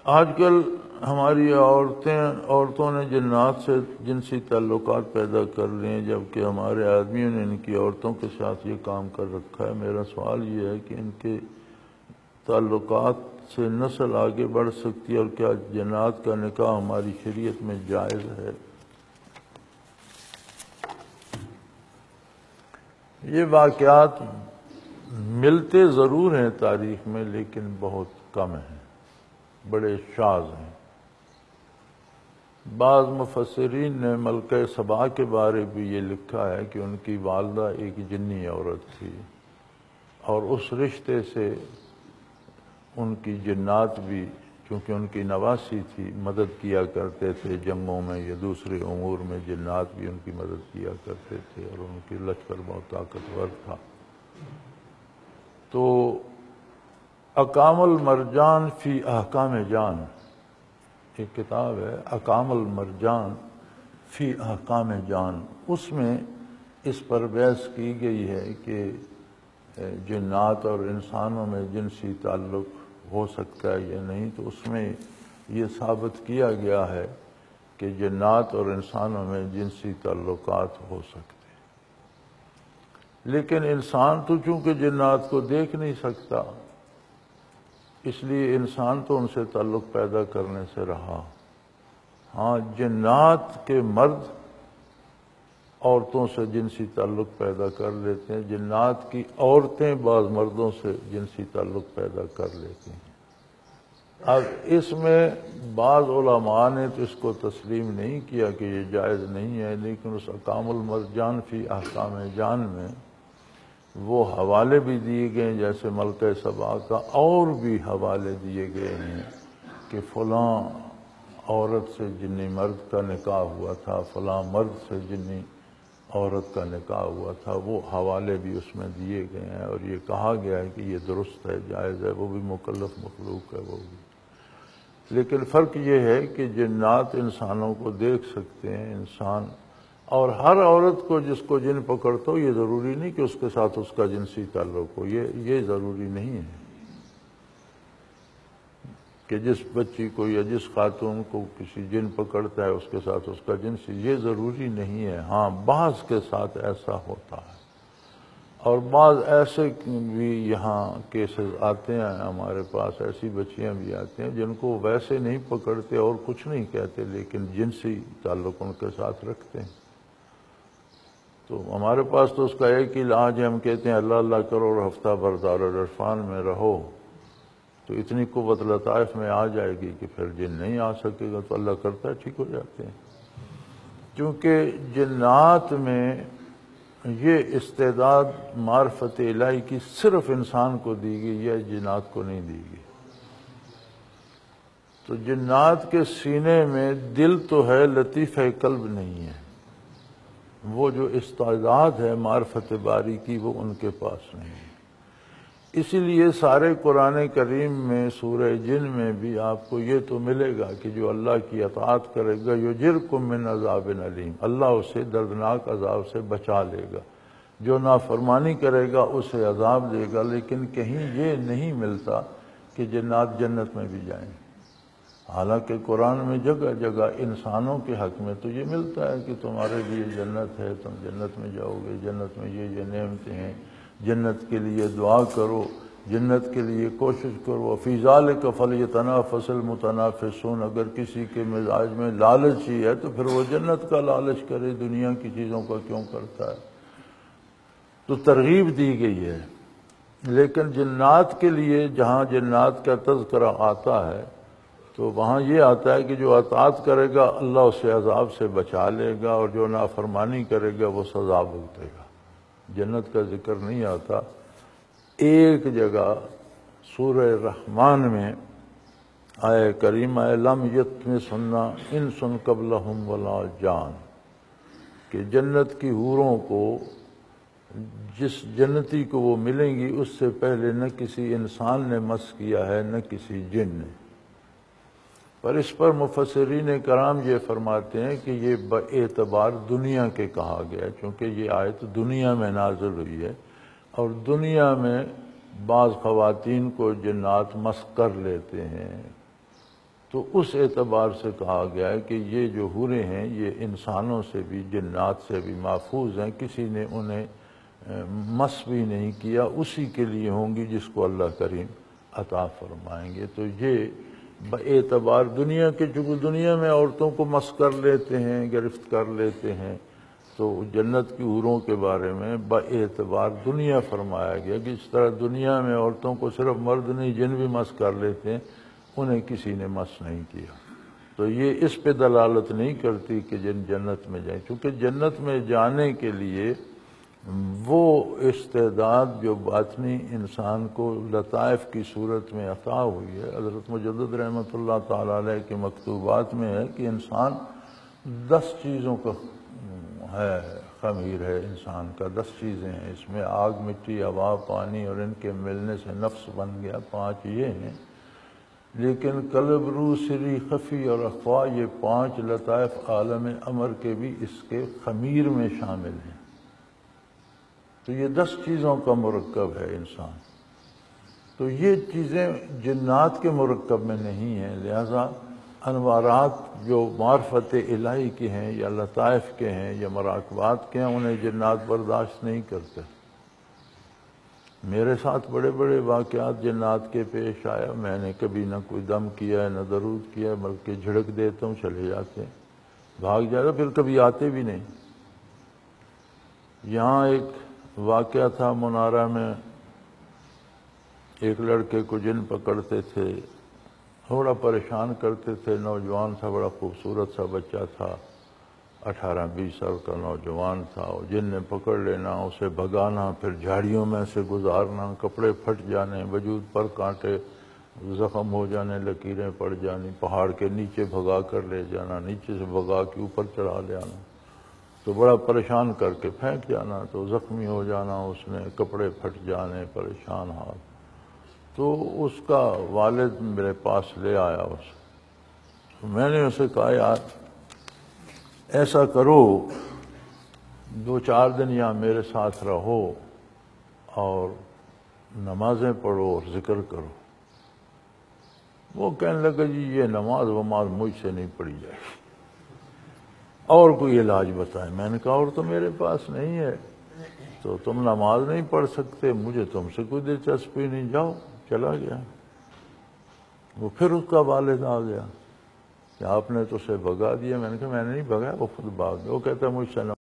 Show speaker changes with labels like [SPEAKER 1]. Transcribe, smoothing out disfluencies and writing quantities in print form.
[SPEAKER 1] آج کل ہماری عورتوں نے جنات سے جنسی تعلقات پیدا کر لیے ہیں، جبکہ ہمارے آدمیوں نے ان کی عورتوں کے ساتھ یہ کام کر رکھا ہے۔ میرا سوال یہ ہے کہ ان کے تعلقات سے نسل آگے بڑھ سکتی ہے، اور کیا جنات کا نکاح ہماری شریعت میں جائز ہے؟ یہ واقعات ملتے ضرور ہیں تاریخ میں، لیکن بہت کم ہیں، بڑے شاذ ہیں۔ بعض مفسرین نے ملکہ سبا کے بارے بھی یہ لکھا ہے کہ ان کی والدہ ایک جنی عورت تھی، اور اس رشتے سے ان کی جنات بھی، چونکہ ان کی نواسی تھی، مدد کیا کرتے تھے جنگوں میں یا دوسرے امور میں، جنات بھی ان کی مدد کیا کرتے تھے، اور ان کی لشکر بہت طاقتور تھا۔ تو اقام المرجان فی احکام جان، ایک کتاب ہے اقام المرجان فی احکام جان، اس میں اس پر بحث کی گئی ہے کہ جنات اور انسانوں میں جنسی تعلق ہو سکتا ہے یا نہیں۔ تو اس میں یہ ثابت کیا گیا ہے کہ جنات اور انسانوں میں جنسی تعلقات ہو سکتے ہیں، لیکن انسان تو چونکہ جنات کو دیکھ نہیں سکتا، اس لیے انسان تو ان سے تعلق پیدا کرنے سے رہا۔ ہاں، جنات کے مرد عورتوں سے جنسی تعلق پیدا کر لیتے ہیں، جنات کی عورتیں بعض مردوں سے جنسی تعلق پیدا کر لیتی ہیں۔ اب اس میں بعض علماء نے تو اس کو تسلیم نہیں کیا کہ یہ جائز نہیں ہے، لیکن اس اقام المرجان فی احکام جان میں وہ حوالے بھی دیے گئے، جیسے ملکہ سبا کا، اور بھی حوالے دیے گئے ہیں کہ فلاں عورت سے جنی مرد کا نکاح ہوا تھا، فلاں مرد سے جنی عورت کا نکاح ہوا تھا، وہ حوالے بھی اس میں دیے گئے ہیں، اور یہ کہا گیا ہے کہ یہ درست ہے، جائز ہے، وہ بھی مکلف مخلوق ہے وہ بھی۔ لیکن فرق یہ ہے کہ جنات انسانوں کو دیکھ سکتے ہیں، انسان، اور ہر عورت کو جس کو جن پکڑتا ہو، یہ ضروری نہیں کہ اس کے ساتھ اس کا جنسی تعلق ہو، یہ ضروری نہیں ہے کہ جس بچی کو یا جس خاتون کو کسی جن پکڑتا ہے اس کے ساتھ اس کا جنسی، یہ ضروری نہیں ہے۔ ہاں، بعض کے ساتھ ایسا ہوتا ہے، اور بعض ایسے بھی یہاں کیسز آتے ہیں ہمارے پاس، ایسی بچیاں بھی آتی ہیں جن کو ویسے نہیں پکڑتے اور کچھ نہیں کہتے، لیکن جنسی تعلق ان کے ساتھ رکھتے ہیں۔ تو ہمارے پاس تو اس کا ایک ہی علاج ہے، ہم کہتے ہیں اللہ اللہ کرو اور ہفتہ بھر دارالعرفان میں رہو، تو اتنی قوت لطائف میں آ جائے گی کہ پھر جن نہیں آ سکے گا، تو اللہ کرتا ہے ٹھیک ہو جاتے ہیں۔ کیونکہ جنات میں یہ استعداد معرفت الہی کی صرف انسان کو دی گئی ہے، جنات کو نہیں دی گئی۔ تو جنات کے سینے میں دل تو ہے، لطیفہ قلب نہیں ہے، وہ جو استعداد ہے معرفت باری کی وہ ان کے پاس نہیں ہے۔ اسی لیے سارے قرآن کریم میں سورہ جن میں بھی آپ کو یہ تو ملے گا کہ جو اللہ کی اطاعت کرے گا یجرکم من عذاب علیم، اللہ اسے دردناک عذاب سے بچا لے گا، جو نافرمانی کرے گا اسے عذاب دے گا۔ لیکن کہیں یہ نہیں ملتا کہ جنات جنت میں بھی جائیں، حالانکہ قرآن میں جگہ جگہ انسانوں کے حق میں تو یہ ملتا ہے کہ تمہارے لیے جنت ہے، تم جنت میں جاؤ گے، جنت میں یہ نعمتیں ہیں، جنت کے لیے دعا کرو، جنت کے لیے کوشش کرو، فی ذالک فلیتنافس المتنافسون۔ اگر کسی کے مزاج میں لالچ ہی ہے تو پھر وہ جنت کا لالچ کرے، دنیا کی چیزوں کا کیوں کرتا ہے؟ تو ترغیب دی گئی ہے۔ لیکن جنات کے لیے جہاں جنات کا تذکرہ آتا ہے تو وہاں یہ آتا ہے کہ جو اطاعت کرے گا اللہ اسے عذاب سے بچا لے گا، اور جو نافرمانی کرے گا وہ سزا بھگتے گا۔ جنت کا ذکر نہیں آتا۔ ایک جگہ سورہ رحمان میں آیہ کریمہ لم یطمثہن انس قبلہم ولا جان، کہ جنت کی حوروں کو، جس جنتی کو وہ ملیں گی، اس سے پہلے نہ کسی انسان نے مس کیا ہے نہ کسی جن نے۔ پر اس پر مفسرین کرام یہ فرماتے ہیں کہ یہ باعتبار دنیا کے کہا گیا ہے، چونکہ یہ آیت دنیا میں نازل ہوئی ہے، اور دنیا میں بعض خواتین کو جنات مس کر لیتے ہیں، تو اس اعتبار سے کہا گیا ہے کہ یہ جو حوریں ہیں یہ انسانوں سے بھی جنات سے بھی محفوظ ہیں، کسی نے انہیں مس بھی نہیں کیا، اسی کے لیے ہوں گی جس کو اللہ کریم عطا فرمائیں گے۔ تو یہ اعتبار دنیا کے، چونکہ دنیا میں عورتوں کو مس کر لیتے ہیں، گرفت کر لیتے ہیں، تو جنت کی حوروں کے بارے میں اعتبار دنیا فرمایا گیا کہ اس طرح دنیا میں عورتوں کو صرف مرد نہیں جن بھی مس کر لیتے ہیں، انہیں کسی نے مس نہیں کیا۔ تو یہ اس پہ دلالت نہیں کرتی کہ جن جنت میں جائیں، چونکہ جنت میں جانے کے لیے وہ استعداد جو باطنی انسان کو لطائف کی صورت میں عطا ہوئی ہے۔ حضرت مجدد رحمۃ اللہ تعالی علیہ کے مکتوبات میں ہے کہ انسان 10 چیزوں کا ہے، خمیر ہے انسان کا، 10 چیزیں ہیں اس میں، آگ، مٹی، ہوا، پانی، اور ان کے ملنے سے نفس بن گیا، 5 یہ ہیں۔ لیکن قلب، روح، سری، خفی اور اخفا، یہ 5 لطائف عالم امر کے بھی اس کے خمیر میں شامل ہیں۔ تو یہ 10 چیزوں کا مرکب ہے انسان۔ تو یہ چیزیں جنات کے مرکب میں نہیں ہیں، لہذا انوارات جو معرفت الہی کے ہیں یا لطائف کے ہیں یا مراقبات کے ہیں، انہیں جنات برداشت نہیں کرتے۔ میرے ساتھ بڑے بڑے واقعات جنات کے پیش آیا، میں نے کبھی نہ کوئی دم کیا ہے نہ درود کیا ہے، بلکہ جھڑک دیتا ہوں چلے جاتے ہیں، بھاگ جاتا، پھر کبھی آتے بھی نہیں۔ یہاں ایک واقعہ تھا منارہ میں، ایک لڑکے کو جن پکڑتے تھے، تھوڑا پریشان کرتے تھے، نوجوان تھا، بڑا خوبصورت سا بچہ تھا، 18-20 سال کا نوجوان تھا، اور جن نے پکڑ لینا، اسے بھگانا، پھر جھاڑیوں میں سے گزارنا، کپڑے پھٹ جانے، وجود پر کانٹے، زخم ہو جانے، لکیریں پڑ جانی، پہاڑ کے نیچے بھگا کر لے جانا، نیچے سے بھگا کے اوپر چڑھا لے آنا، تو بڑا پریشان کر کے پھینک جانا، تو زخمی ہو جانا، اس نے کپڑے پھٹ جانے، پریشان حال۔ تو اس کا والد میرے پاس لے آیا اسے، میں نے اسے کہا یار ایسا کرو، 2-4 دن یہاں میرے ساتھ رہو اور نمازیں پڑھو اور ذکر کرو۔ وہ کہنے لگا جی یہ نماز وماز مجھ سے نہیں پڑھی جائے، اور کوئی علاج بتائیں۔ میں نے کہا اور تو میرے پاس نہیں ہے، تو تم نماز نہیں پڑھ سکتے، مجھے تم سے کوئی دلچسپی نہیں، جاؤ۔ چلا گیا۔ وہ پھر اس کا والد آ گیا کہ آپ نے تو اسے بھگا دیا۔ میں نے کہا میں نے نہیں بھگایا، وہ خود بھاگ گیا۔ وہ کہتا ہے مجھ سے